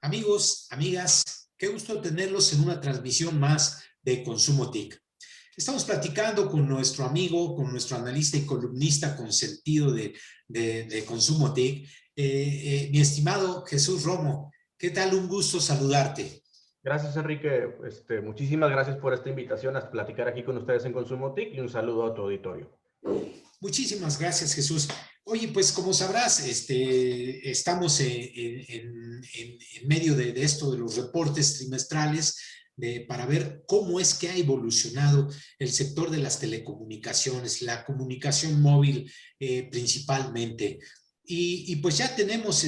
Amigos, amigas, qué gusto tenerlos en una transmisión más de Consumo TIC. Estamos platicando con nuestro amigo, con nuestro analista y columnista con sentido de Consumo TIC, mi estimado Jesús Romo. ¿Qué tal? Un gusto saludarte. Gracias, Enrique. Muchísimas gracias por esta invitación a platicar aquí con ustedes en Consumo TIC y un saludo a tu auditorio. Muchísimas gracias, Jesús. Oye, pues como sabrás, estamos en medio de esto de los reportes trimestrales para ver cómo es que ha evolucionado el sector de las telecomunicaciones, la comunicación móvil principalmente. Y pues ya tenemos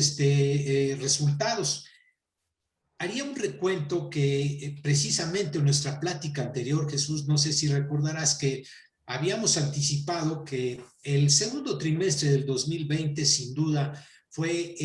resultados. Haría un recuento que precisamente en nuestra plática anterior, Jesús, no sé si recordarás que habíamos anticipado que el segundo trimestre del 2020 sin duda fue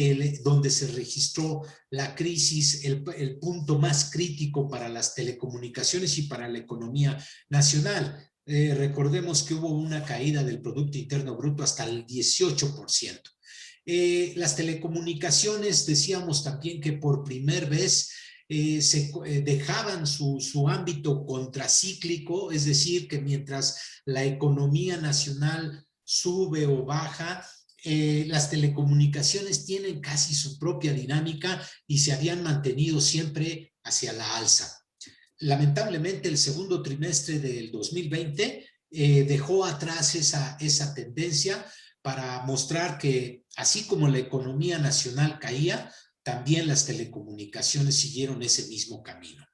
donde se registró la crisis, el punto más crítico para las telecomunicaciones y para la economía nacional. Recordemos que hubo una caída del Producto Interno Bruto hasta el 18%. Las telecomunicaciones, decíamos también que por primera vez dejaban su ámbito contracíclico, es decir, que mientras la economía nacional sube o baja, las telecomunicaciones tienen casi su propia dinámica y se habían mantenido siempre hacia la alza. Lamentablemente, el segundo trimestre del 2020 dejó atrás esa tendencia para mostrar que así como la economía nacional caía, también las telecomunicaciones siguieron ese mismo camino.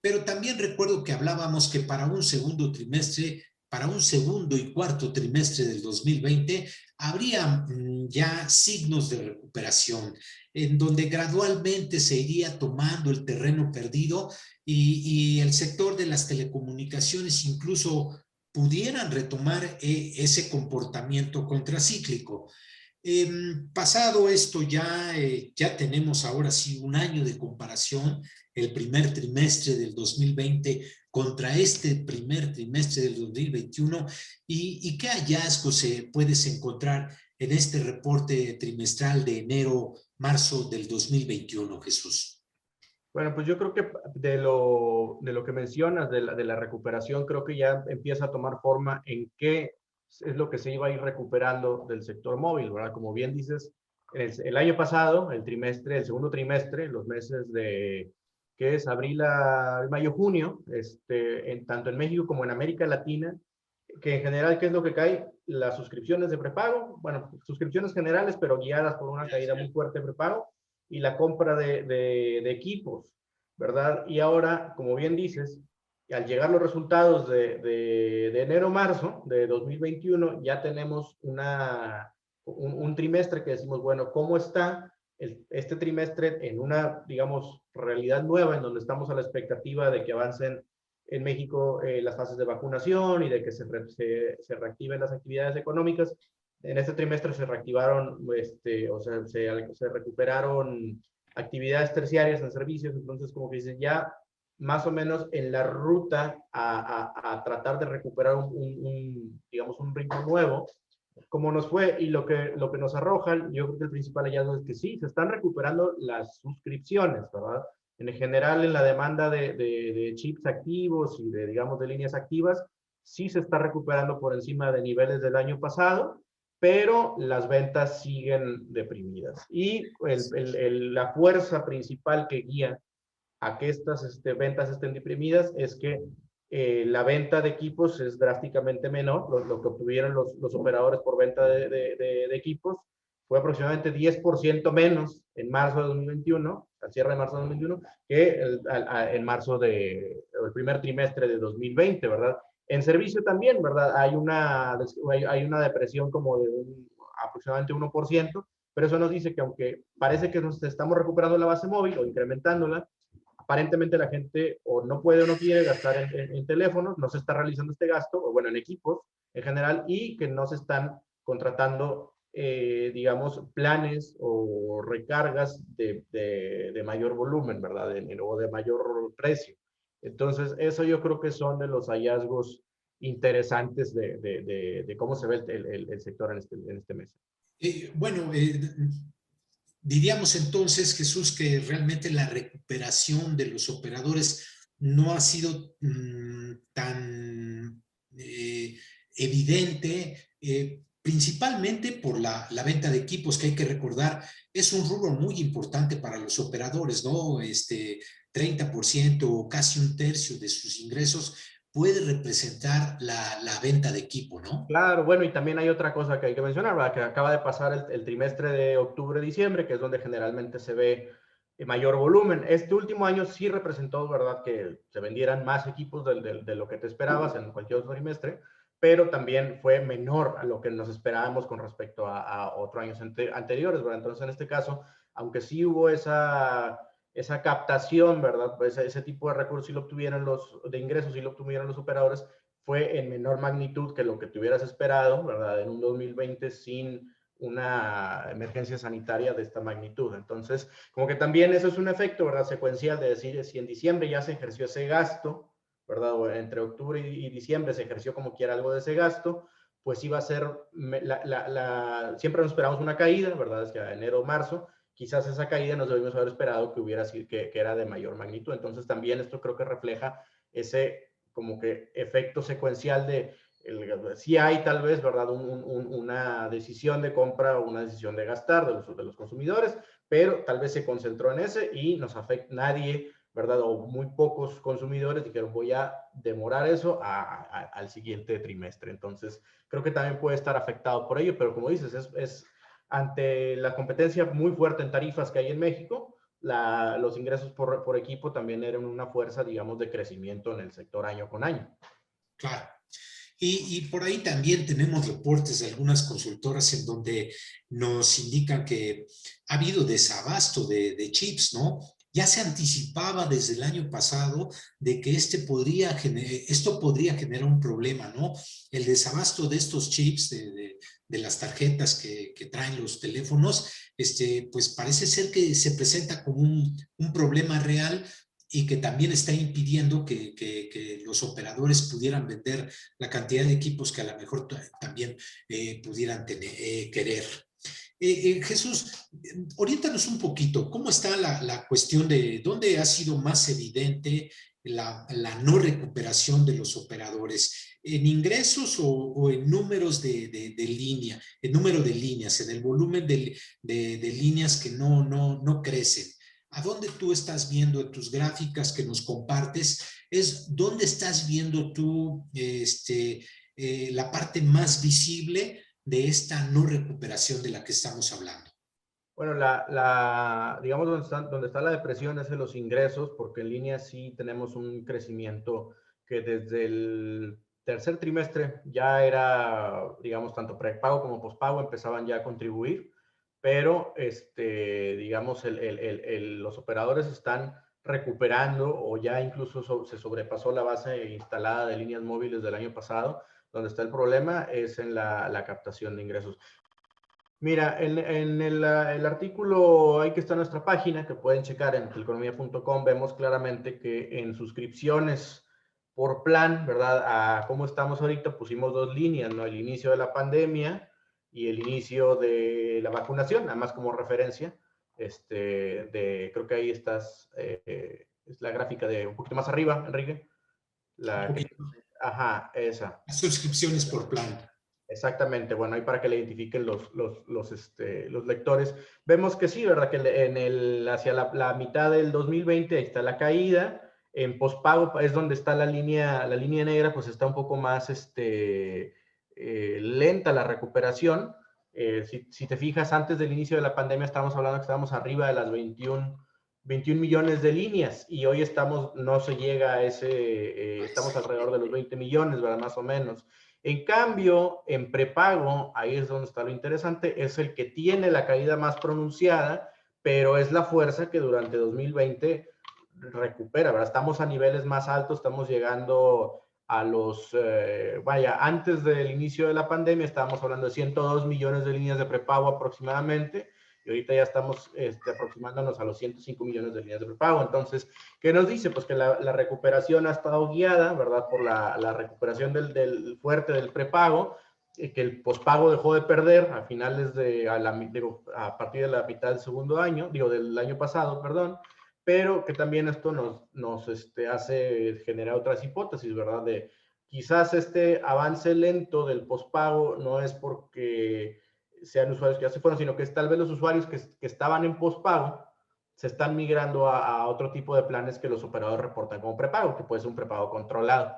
Pero también recuerdo que hablábamos que para un segundo trimestre, para un segundo y cuarto trimestre del 2020, habría ya signos de recuperación, en donde gradualmente se iría tomando el terreno perdido y el sector de las telecomunicaciones incluso pudieran retomar ese comportamiento contracíclico. Pasado esto ya tenemos ahora sí un año de comparación, el primer trimestre del 2020 contra este primer trimestre del 2021 y qué hallazgos puedes encontrar en este reporte trimestral de enero-marzo del 2021, Jesús. Bueno, pues yo creo que de lo que mencionas, de la recuperación, creo que ya empieza a tomar forma en qué es lo que se iba a ir recuperando del sector móvil, ¿verdad? Como bien dices, el año pasado, el segundo trimestre, los meses de, ¿qué es? Abril a mayo, junio, tanto en México como en América Latina, que en general, ¿qué es lo que cae? Las suscripciones de prepago, bueno, suscripciones generales, pero guiadas por una caída muy fuerte de prepago, y la compra de equipos, ¿verdad? Y ahora, como bien dices, al llegar los resultados de enero-marzo de 2021, ya tenemos un trimestre que decimos, bueno, ¿cómo está este trimestre en una, digamos, realidad nueva en donde estamos a la expectativa de que avancen en México las fases de vacunación y de que se reactiven las actividades económicas? En este trimestre se reactivaron, se recuperaron actividades terciarias en servicios, entonces como que dicen ya más o menos en la ruta a tratar de recuperar digamos, un ritmo nuevo, como nos fue y lo que nos arrojan, yo creo que el principal hallazgo es que sí, se están recuperando las suscripciones, ¿verdad? En general, en la demanda de chips activos y digamos, de líneas activas, sí se está recuperando por encima de niveles del año pasado, pero las ventas siguen deprimidas. Y la fuerza principal que guía a que estas ventas estén deprimidas es que la venta de equipos es drásticamente menor. Lo que obtuvieron los operadores por venta de equipos fue aproximadamente 10% menos en marzo de 2021, al cierre de marzo de 2021, que en marzo el primer trimestre de 2020, ¿verdad? En servicio también, ¿verdad? Hay una depresión como de aproximadamente 1%, pero eso nos dice que aunque parece que nos estamos recuperando la base móvil o incrementándola, aparentemente la gente o no puede o no quiere gastar en teléfonos, no se está realizando este gasto, o bueno, en equipos en general, y que no se están contratando, digamos, planes o recargas de mayor volumen, ¿verdad? O de mayor precio. Entonces, eso yo creo que son de los hallazgos interesantes de cómo se ve el sector en este mes. Bueno, diríamos entonces, Jesús, que realmente la recuperación de los operadores no ha sido tan evidente, principalmente por la venta de equipos, que hay que recordar, es un rubro muy importante para los operadores, ¿no? 30% o casi un tercio de sus ingresos puede representar la venta de equipo, ¿no? Claro, bueno, y también hay otra cosa que hay que mencionar, ¿verdad? Que acaba de pasar el trimestre de octubre-diciembre, que es donde generalmente se ve mayor volumen. Este último año sí representó, ¿verdad?, que se vendieran más equipos de lo que te esperabas en cualquier otro trimestre, pero también fue menor a lo que nos esperábamos con respecto a otros años anteriores, ¿verdad? Entonces, en este caso, aunque sí hubo esa captación, ¿verdad? Pues ese tipo de recursos sí lo obtuvieron de ingresos sí lo obtuvieron los operadores, fue en menor magnitud que lo que te hubieras esperado, ¿verdad? En un 2020 sin una emergencia sanitaria de esta magnitud. Entonces, como que también eso es un efecto, ¿verdad? Secuencial de decir, si en diciembre ya se ejerció ese gasto, ¿verdad? O entre octubre y diciembre se ejerció como quiera algo de ese gasto, pues iba a ser, siempre nos esperamos una caída, ¿verdad? Es que a enero o marzo, quizás esa caída nos debimos haber esperado que hubiera sido, que era de mayor magnitud. Entonces, también esto creo que refleja ese como que efecto secuencial si hay tal vez, ¿verdad?, una decisión de compra o una decisión de gastar de los consumidores, pero tal vez se concentró en ese y nos afecta nadie, ¿verdad?, o muy pocos consumidores dijeron voy a demorar eso al siguiente trimestre. Entonces, creo que también puede estar afectado por ello, pero como dices, es ante la competencia muy fuerte en tarifas que hay en México, los ingresos por equipo también eran una fuerza, digamos, de crecimiento en el sector año con año. Claro. Y por ahí también tenemos reportes de algunas consultoras en donde nos indican que ha habido desabasto de chips, ¿no? Ya se anticipaba desde el año pasado de que esto podría generar un problema, ¿no? El desabasto de estos chips, de las tarjetas que traen los teléfonos, pues parece ser que se presenta como un problema real y que también está impidiendo que los operadores pudieran vender la cantidad de equipos que a lo mejor también pudieran querer. Jesús, oriéntanos un poquito, ¿cómo está la cuestión de dónde ha sido más evidente la no recuperación de los operadores? ¿En ingresos o en números de línea, en número de líneas, en el volumen de líneas que no crecen? ¿A dónde tú estás viendo en tus gráficas que nos compartes? Es dónde estás viendo tú la parte más visible de esta no recuperación de la que estamos hablando. Bueno, digamos, donde está la depresión es en los ingresos, porque en línea sí tenemos un crecimiento que desde el tercer trimestre ya era, digamos, tanto prepago como pospago empezaban ya a contribuir, pero, digamos, los operadores están recuperando o ya incluso se sobrepasó la base instalada de líneas móviles del año pasado. Donde está el problema es en la captación de ingresos. Mira, en el artículo ahí que está en nuestra página, que pueden checar en teleconomia.com, vemos claramente que en suscripciones por plan, ¿verdad? A cómo estamos ahorita, pusimos dos líneas, ¿no? El inicio de la pandemia y el inicio de la vacunación, nada más como referencia. Creo que ahí estás, es la gráfica de un poquito más arriba, Enrique. Un La que, poquito. ajá, esa. Suscripciones por plan. Exactamente, bueno, ahí para que le identifiquen los lectores. Vemos que sí, ¿verdad? Que hacia la mitad del 2020 ahí está la caída. En pospago es donde está la línea negra, pues está un poco más lenta la recuperación. Si te fijas, antes del inicio de la pandemia estábamos hablando que estábamos arriba de las 21 millones de líneas y hoy no se llega a estamos alrededor de los 20 millones, ¿verdad? Más o menos. En cambio, en prepago, ahí es donde está lo interesante, es el que tiene la caída más pronunciada, pero es la fuerza que durante 2020 recupera, ¿verdad? Estamos a niveles más altos, estamos llegando a antes del inicio de la pandemia estábamos hablando de 102 millones de líneas de prepago aproximadamente, y ahorita ya estamos aproximándonos a los 105 millones de líneas de prepago. Entonces, ¿qué nos dice? Pues que la recuperación ha estado guiada, ¿verdad? Por la recuperación del fuerte del prepago, que el pospago dejó de perder a finales a partir de la mitad del segundo año, del año pasado, perdón, pero que también esto nos hace generar otras hipótesis, ¿verdad? De quizás este avance lento del pospago no es porque sean usuarios que ya se fueron, sino que es tal vez los usuarios que estaban en pospago se están migrando a otro tipo de planes que los operadores reportan como prepago, que puede ser un prepago controlado,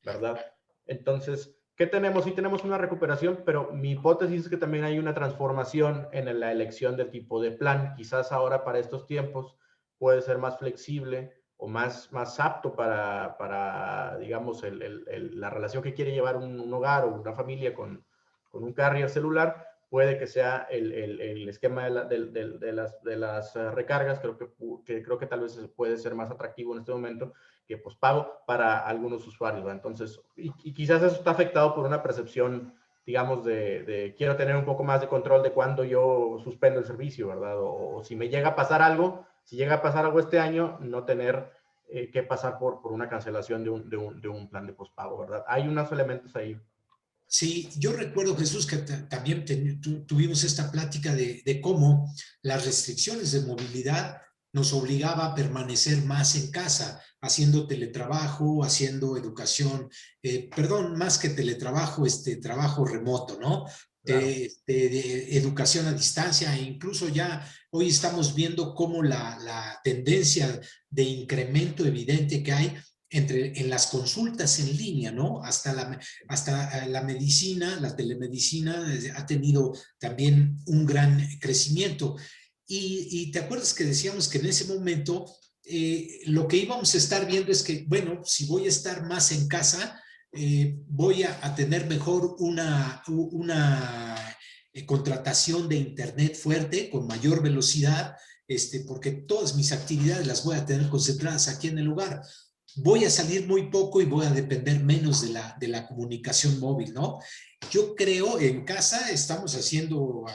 ¿verdad? Entonces, ¿qué tenemos? Sí tenemos una recuperación, pero mi hipótesis es que también hay una transformación en la elección del tipo de plan. Quizás ahora para estos tiempos puede ser más flexible o más apto para digamos, la relación que quiere llevar un hogar o una familia con un carrier celular. Puede que sea el esquema de las recargas. Creo que tal vez puede ser más atractivo en este momento que pospago para algunos usuarios, ¿verdad? Entonces, y quizás eso está afectado por una percepción, digamos, de quiero tener un poco más de control de cuándo yo suspendo el servicio, ¿verdad? O si me llega a pasar algo, si llega a pasar algo este año, no tener que pasar por una cancelación de un plan de pospago, ¿verdad? Hay unos elementos ahí. Sí, yo recuerdo, Jesús, que también tuvimos esta plática de cómo las restricciones de movilidad nos obligaba a permanecer más en casa, haciendo teletrabajo, haciendo educación, perdón, más que teletrabajo, trabajo remoto, ¿no? Claro. De educación a distancia, e incluso ya hoy estamos viendo cómo la tendencia de incremento evidente que hay en las consultas en línea, ¿no? Hasta la medicina, la telemedicina ha tenido también un gran crecimiento. Y te acuerdas que decíamos que en ese momento lo que íbamos a estar viendo es que, bueno, si voy a estar más en casa, voy a tener mejor una contratación de internet fuerte, con mayor velocidad, porque todas mis actividades las voy a tener concentradas aquí en el lugar. Voy a salir muy poco y voy a depender menos de la comunicación móvil, ¿no? Yo creo en casa estamos haciendo,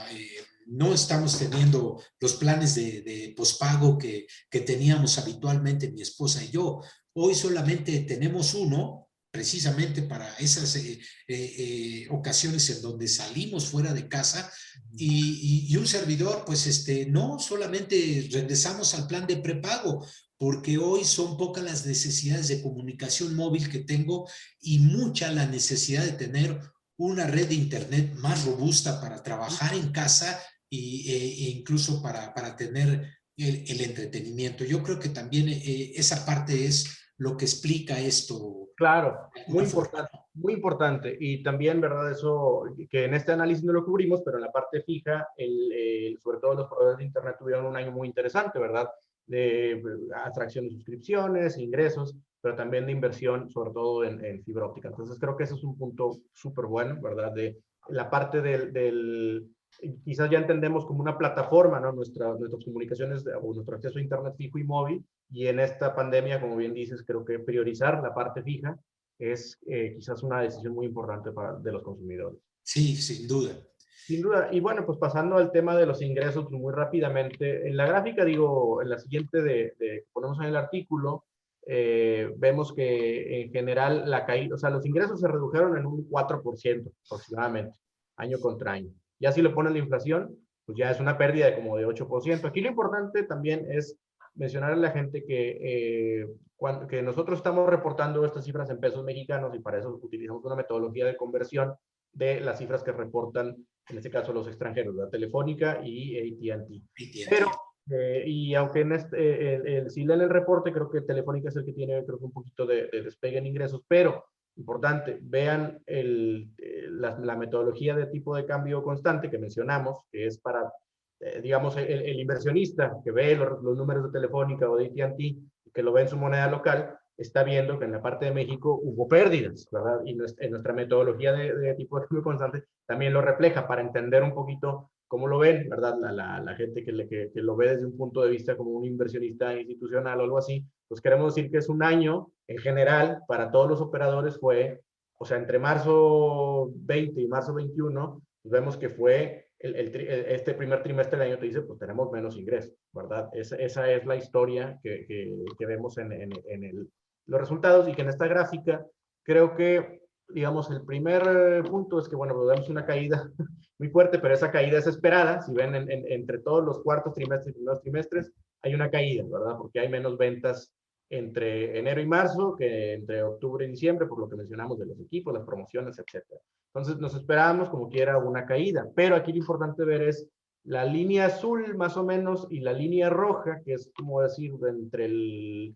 no estamos teniendo los planes de pospago que teníamos habitualmente mi esposa y yo. Hoy solamente tenemos uno, precisamente para esas ocasiones en donde salimos fuera de casa y un servidor, pues no solamente regresamos al plan de prepago, porque hoy son pocas las necesidades de comunicación móvil que tengo y mucha la necesidad de tener una red de internet más robusta para trabajar en casa e incluso para tener el entretenimiento. Yo creo que también esa parte es lo que explica esto Claro, de alguna muy forma. importante, muy importante. Y también, ¿verdad? Eso que en este análisis no lo cubrimos, pero en la parte fija, sobre todo los proveedores de Internet tuvieron un año muy interesante, ¿verdad? De atracción de suscripciones, ingresos, pero también de inversión, sobre todo en fibra óptica. Entonces, creo que ese es un punto súper bueno, ¿verdad? De la parte quizás ya entendemos como una plataforma, ¿no? Nuestras comunicaciones o nuestro acceso a Internet fijo y móvil. Y en esta pandemia, como bien dices, creo que priorizar la parte fija es quizás una decisión muy importante de los consumidores. Sí, sin duda. Sin duda. Y bueno, pues pasando al tema de los ingresos, pues muy rápidamente. En la gráfica, digo, en la siguiente que ponemos en el artículo, vemos que en general la caída, o sea, los ingresos se redujeron en un 4% aproximadamente, año contra año. Ya si le ponen la inflación, pues ya es una pérdida de como de 8%. Aquí lo importante también es mencionar a la gente que nosotros estamos reportando estas cifras en pesos mexicanos y para eso utilizamos una metodología de conversión de las cifras que reportan, en este caso, los extranjeros, la Telefónica y AT&T. Pero, AT&T. y aunque si leen el reporte, creo que Telefónica es el que tiene, creo que un poquito de despegue en ingresos, pero importante, vean la metodología de tipo de cambio constante que mencionamos, que es para, digamos, el inversionista que ve los números de Telefónica o de AT&T, que lo ve en su moneda local, está viendo que en la parte de México hubo pérdidas, ¿verdad? Y en nuestra metodología de tipo de cambio constante también lo refleja para entender un poquito cómo lo ven, ¿verdad? La gente que lo ve desde un punto de vista como un inversionista institucional o algo así, pues queremos decir que es un año en general para todos los operadores fue, o sea, entre marzo 20 y marzo 21, pues vemos que fue este primer trimestre del año, te dice, pues tenemos menos ingresos, ¿verdad? Esa es la historia que vemos en los resultados y que en esta gráfica creo que digamos, el primer punto es que, bueno, pues vemos una caída muy fuerte, pero esa caída es esperada. Si ven entre todos los cuartos trimestres y primeros trimestres, hay una caída, ¿verdad? Porque hay menos ventas entre enero y marzo que entre octubre y diciembre, por lo que mencionamos de los equipos, las promociones, etcétera. Entonces, nos esperábamos como quiera una caída, pero aquí lo importante ver es la línea azul más o menos y la línea roja, que es como decir, entre el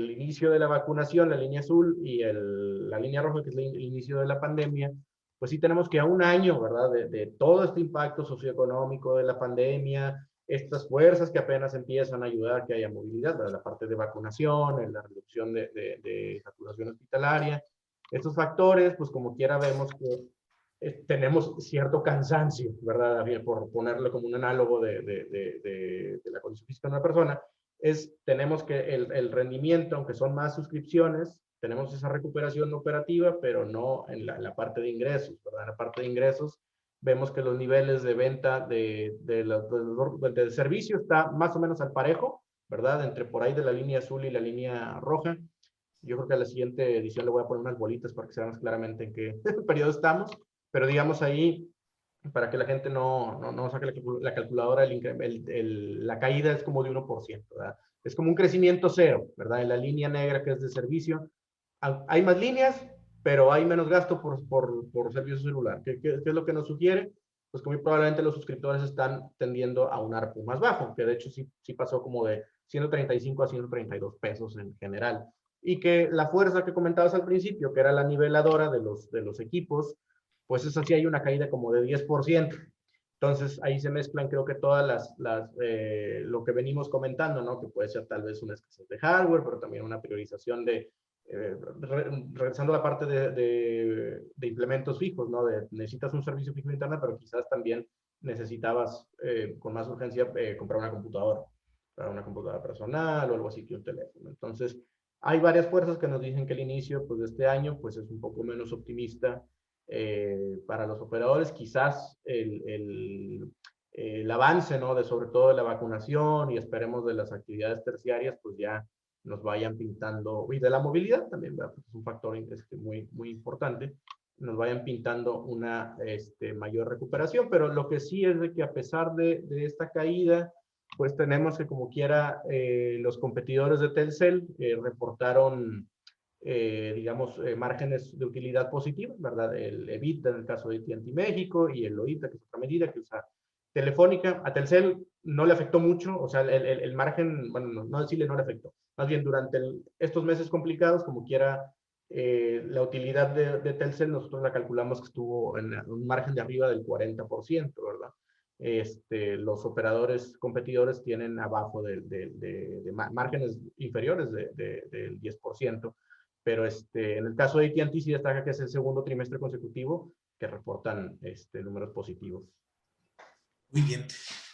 inicio de la vacunación, la línea azul, y la línea roja, que es el inicio de la pandemia, pues sí tenemos que a un año, ¿verdad? De todo este impacto socioeconómico de la pandemia, estas fuerzas que apenas empiezan a ayudar a que haya movilidad, ¿verdad? La parte de vacunación, la reducción de saturación hospitalaria, estos factores, pues como quiera vemos que tenemos cierto cansancio, ¿verdad? Por ponerlo como un análogo de la condición física de una persona, tenemos que el rendimiento, aunque son más suscripciones, tenemos esa recuperación operativa, pero no en la parte de ingresos, ¿verdad? En la parte de ingresos vemos que los niveles de venta del servicio está más o menos al parejo, ¿verdad? Entre por ahí de la línea azul y la línea roja. Yo creo que a la siguiente edición le voy a poner unas bolitas para que se vean más claramente en qué periodo estamos, pero digamos ahí, para que la gente no saque la calculadora, la caída es como de 1%, ¿verdad? Es como un crecimiento cero, ¿verdad? En la línea negra que es de servicio, hay más líneas, pero hay menos gasto por servicio celular. ¿Qué es lo que nos sugiere? Pues que muy probablemente los suscriptores están tendiendo a un ARPU más bajo, que de hecho sí pasó como de 135 a 132 pesos en general. Y que la fuerza que comentabas al principio, que era la niveladora de los equipos, pues esa sí hay una caída como de 10%. Entonces ahí se mezclan creo que todas lo que venimos comentando, ¿no? Que puede ser tal vez una escasez de hardware, pero también una priorización regresando a la parte de implementos fijos, ¿no? Necesitas un servicio fijo de internet, pero quizás también necesitabas con más urgencia comprar una computadora, para una computadora personal o algo así que un teléfono. Entonces, hay varias fuerzas que nos dicen que el inicio pues, de este año pues, es un poco menos optimista para los operadores. Quizás el avance, ¿no? Sobre todo de la vacunación y esperemos de las actividades terciarias, pues ya nos vayan pintando, y de la movilidad también, ¿verdad? Porque es un factor muy importante, nos vayan pintando una mayor recuperación, pero lo que sí es de que a pesar de esta caída, pues tenemos que como quiera los competidores de Telcel reportaron digamos, márgenes de utilidad positiva, ¿verdad? El EBITDA en el caso de AT&T México y el OIBDA, que es otra medida que usa Telefónica. A Telcel no le afectó mucho, o sea, el margen, bueno, no decirle no le afectó, más bien durante estos meses complicados, como quiera, la utilidad de Telcel nosotros la calculamos que estuvo en un margen de arriba del 40%, ¿verdad? Los operadores competidores tienen abajo de márgenes inferiores del 10%, pero en el caso de AT&T sí destaca que es el segundo trimestre consecutivo que reportan números positivos. Muy bien.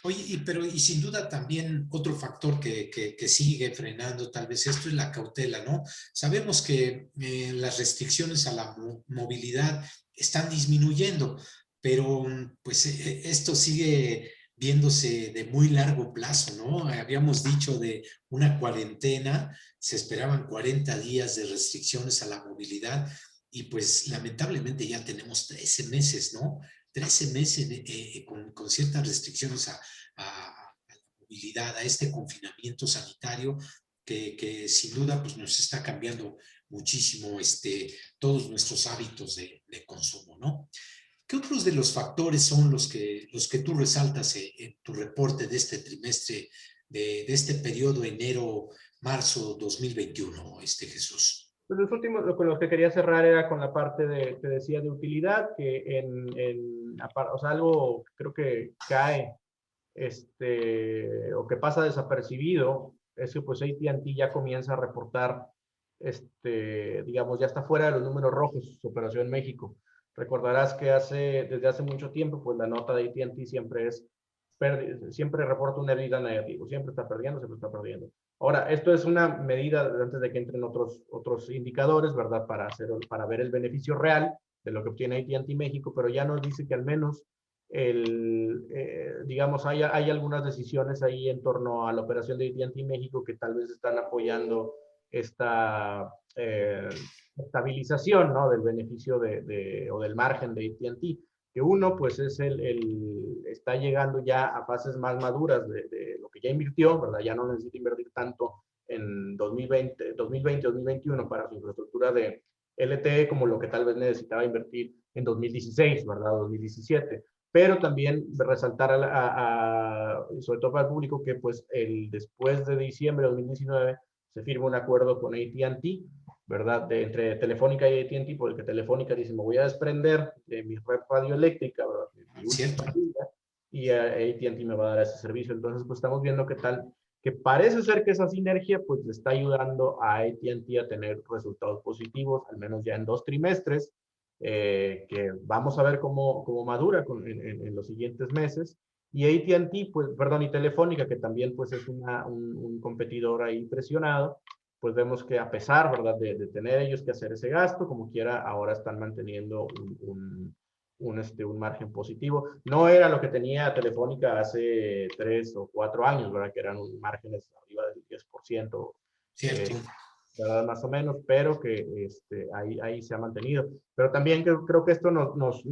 Oye, y sin duda también otro factor que sigue frenando tal vez esto es la cautela, ¿no? Sabemos que las restricciones a la movilidad están disminuyendo, pero pues esto sigue viéndose de muy largo plazo, ¿no? Habíamos dicho de una cuarentena, se esperaban 40 días de restricciones a la movilidad y pues lamentablemente ya tenemos 13 meses, ¿no? 13 meses con ciertas restricciones a la movilidad, a este confinamiento sanitario que sin duda pues, nos está cambiando muchísimo todos nuestros hábitos de consumo, ¿no? ¿Qué otros de los factores son los que tú resaltas en tu reporte de este trimestre, de este periodo enero-marzo 2021, Jesús? Pues los últimos, con los que quería cerrar era con la parte te decía, de utilidad, que o sea, algo creo que cae, o que pasa desapercibido, es que pues AT&T ya comienza a reportar, digamos, ya está fuera de los números rojos su operación en México. Recordarás que desde hace mucho tiempo, pues la nota de AT&T siempre reporta un EBITDA negativo, siempre está perdiendo, siempre está perdiendo. Ahora, esto es una medida antes de que entren otros indicadores, ¿verdad? Para ver el beneficio real de lo que obtiene AT&T México, pero ya nos dice que al menos digamos, hay algunas decisiones ahí en torno a la operación de AT&T México que tal vez están apoyando esta estabilización, ¿no? Del beneficio o del margen de AT&T, que uno pues es está llegando ya a fases más maduras de lo que ya invirtió, ¿verdad? Ya no necesita invertir tanto en 2020-2021 para su infraestructura de LTE como lo que tal vez necesitaba invertir en 2016, ¿verdad? 2017. Pero también resaltar sobre todo para el público que pues después de diciembre de 2019 se firma un acuerdo con AT&T, ¿verdad? Entre Telefónica y AT&T, por el que Telefónica dice, me voy a desprender de mi red radioeléctrica, ¿verdad? Mi Cierto. última línea, y AT&T me va a dar ese servicio. Entonces, pues estamos viendo que parece ser que esa sinergia, pues le está ayudando a AT&T a tener resultados positivos, al menos ya en 2 trimestres, que vamos a ver cómo madura en los siguientes meses. Y AT&T, pues, perdón, y Telefónica, que también pues es un competidor ahí presionado, pues vemos que a pesar, ¿verdad?, de tener ellos que hacer ese gasto, como quiera, ahora están manteniendo un margen positivo. No era lo que tenía Telefónica hace 3 o 4 años, ¿verdad?, que eran márgenes arriba del 10%, Cierto. ¿verdad? Más o menos, pero que ahí se ha mantenido. Pero también creo que esto nos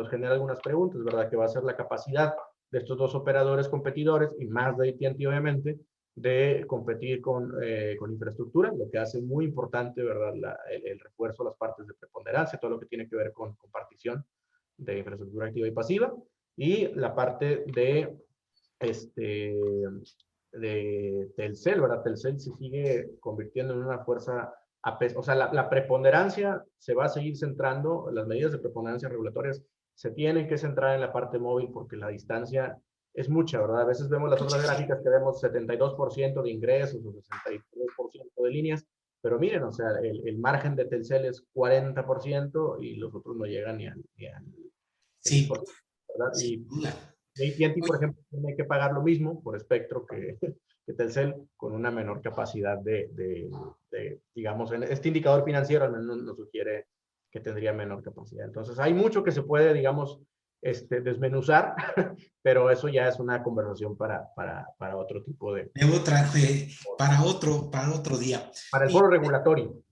genera algunas preguntas, ¿verdad? Que va a ser la capacidad de estos dos operadores competidores y más de AT&T, obviamente, de competir con infraestructura, lo que hace muy importante, ¿verdad? El refuerzo de las partes de preponderancia, todo lo que tiene que ver con compartición de infraestructura activa y pasiva, y la parte de Telcel, ¿verdad? Telcel se sigue convirtiendo en una fuerza, o sea, la preponderancia se va a seguir centrando, las medidas de preponderancia regulatorias se tienen que centrar en la parte móvil porque la distancia es mucha, ¿verdad? A veces vemos las otras gráficas que vemos 72% de ingresos o 63% de líneas, pero miren, o sea, el margen de Telcel es 40% y los otros no llegan ni al Sí, 10%, ¿verdad? sin Y duda. AT&T, por Oye, ejemplo, tiene que pagar lo mismo por espectro que Telcel, con una menor capacidad digamos, este indicador financiero al menos nos sugiere que tendría menor capacidad. Entonces, hay mucho que se puede, digamos, desmenuzar, pero eso ya es una conversación para otro tipo de otra, para otro día. para el Y foro regulatorio.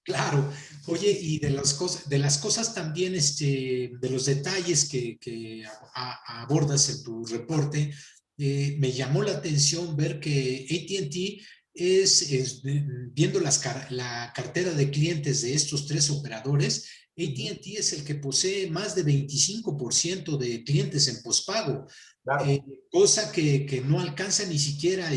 claro, oye, y de las cosas también, de los detalles que abordas en tu reporte, me llamó la atención ver que AT&T viendo la cartera de clientes de estos 3 operadores, AT&T es el que posee más de 25% de clientes en pospago, Claro. cosa que no alcanza ni siquiera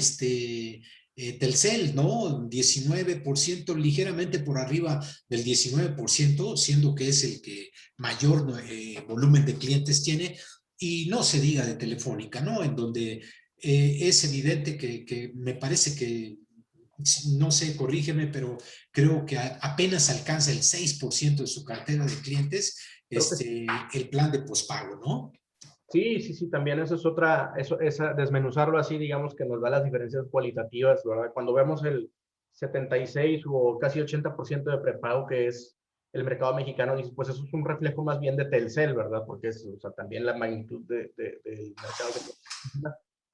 Telcel, ¿no? 19%, ligeramente por arriba del 19%, siendo que es el que mayor volumen de clientes tiene, y no se diga de Telefónica, ¿no? En donde es evidente que me parece que, no sé, corrígeme, pero creo que apenas alcanza el 6% de su cartera de clientes, Creo que el plan de pospago, ¿no? sí, sí, sí, también eso es desmenuzarlo así, digamos, que nos da las diferencias cualitativas, ¿verdad? Cuando vemos el 76 o casi 80% de prepago que es el mercado mexicano, dices, pues eso es un reflejo más bien de Telcel, ¿verdad? Porque es, o sea, también la magnitud del mercado que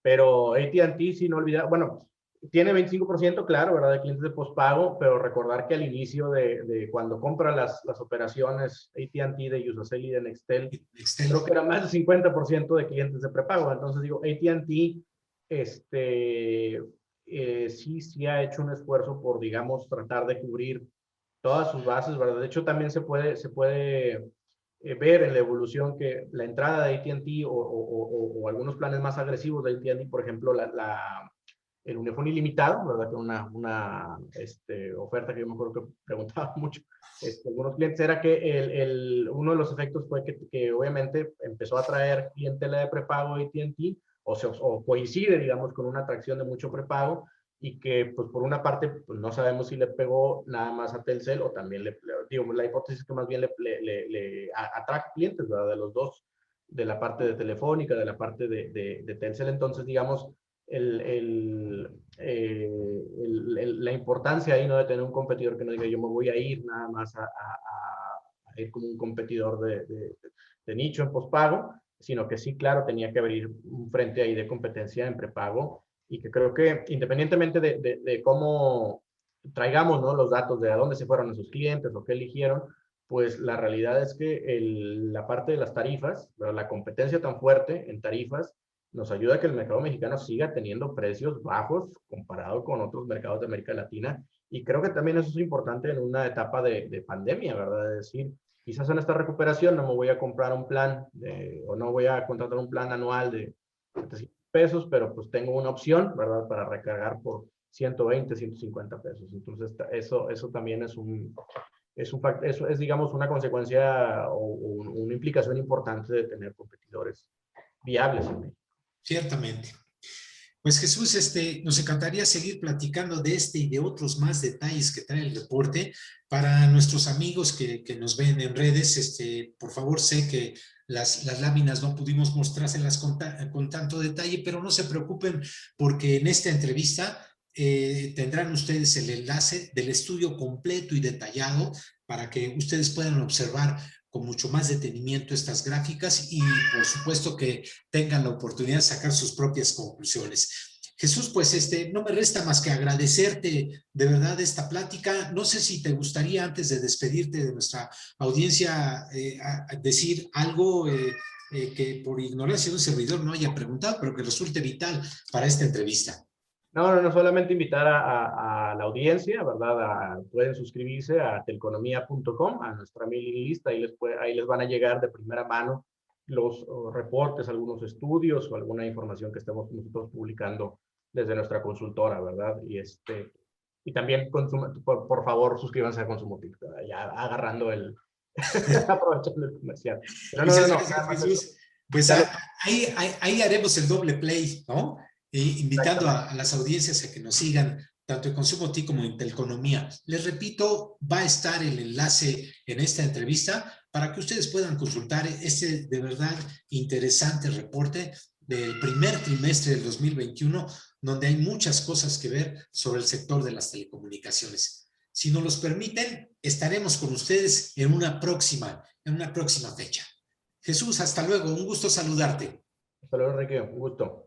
pero AT&T, sí, no olvidar, bueno, tiene 25%, claro, ¿verdad? De clientes de pospago, pero recordar que al inicio de cuando compra las operaciones AT&T de Usacell y de Nextel, Excel. creo que era más del 50% de clientes de prepago. Entonces digo, AT&T sí ha hecho un esfuerzo por, digamos, tratar de cubrir todas sus bases, ¿verdad? De hecho, también se puede ver en la evolución que la entrada de AT&T o algunos planes más agresivos de AT&T, por ejemplo, el Unifón ilimitado, ¿verdad? Que una oferta que yo me acuerdo que preguntaba mucho algunos clientes, era que uno de los efectos fue que obviamente empezó a traer clientela de prepago AT&T, o coincide, digamos, con una atracción de mucho prepago, y que, pues, por una parte, pues, no sabemos si le pegó nada más a Telcel o también digo, la hipótesis es que más bien le atrae clientes, ¿verdad? De los dos, de la parte de Telefónica, de la parte de Telcel. Entonces, digamos, la importancia ahí, ¿no? De tener un competidor que no diga yo me voy a ir nada más a ir como un competidor de nicho en pospago, sino que sí, claro, tenía que abrir un frente ahí de competencia en prepago y que creo que independientemente de cómo traigamos, ¿no?, los datos de a dónde se fueron esos clientes o qué eligieron, pues la realidad es que la parte de las tarifas, ¿verdad?, la competencia tan fuerte en tarifas, nos ayuda a que el mercado mexicano siga teniendo precios bajos comparado con otros mercados de América Latina. Y creo que también eso es importante en una etapa de pandemia, ¿verdad? Es decir, quizás en esta recuperación no me voy a comprar un plan o no voy a contratar un plan anual de 700 pesos, pero pues tengo una opción, ¿verdad?, para recargar por 120, 150 pesos. Entonces, eso también eso es, digamos, una consecuencia o una implicación importante de tener competidores viables en México. Ciertamente. Pues Jesús, nos encantaría seguir platicando de este y de otros más detalles que trae el reporte. Para nuestros amigos que nos ven en redes, por favor, sé que las láminas no pudimos mostrárselas con tanto detalle, pero no se preocupen porque en esta entrevista tendrán ustedes el enlace del estudio completo y detallado para que ustedes puedan observar con mucho más detenimiento estas gráficas y por supuesto que tengan la oportunidad de sacar sus propias conclusiones. Jesús, pues no me resta más que agradecerte de verdad esta plática. No sé si te gustaría, antes de despedirte de nuestra audiencia, decir algo que por ignorancia de un servidor no haya preguntado, pero que resulte vital para esta entrevista. No, solamente invitar a la audiencia, ¿verdad? Pueden suscribirse a telconomía.com, a nuestra mailing lista, ahí les van a llegar de primera mano los reportes, algunos estudios o alguna información que estemos nosotros publicando desde nuestra consultora, ¿verdad? Y también, por favor, suscríbanse a Consumotic, ya agarrando aprovechando el comercial. Pero Muchas gracias, Jesús. Pues ahí haremos el doble play, ¿no? Invitando a las audiencias a que nos sigan tanto en Consumotic como en Telconomía. Les repito, va a estar el enlace en esta entrevista para que ustedes puedan consultar este de verdad interesante reporte del primer trimestre del 2021, donde hay muchas cosas que ver sobre el sector de las telecomunicaciones. Si nos los permiten, estaremos con ustedes en una próxima fecha. Jesús, hasta luego. Un gusto saludarte. Hasta luego, Enrique. Un gusto.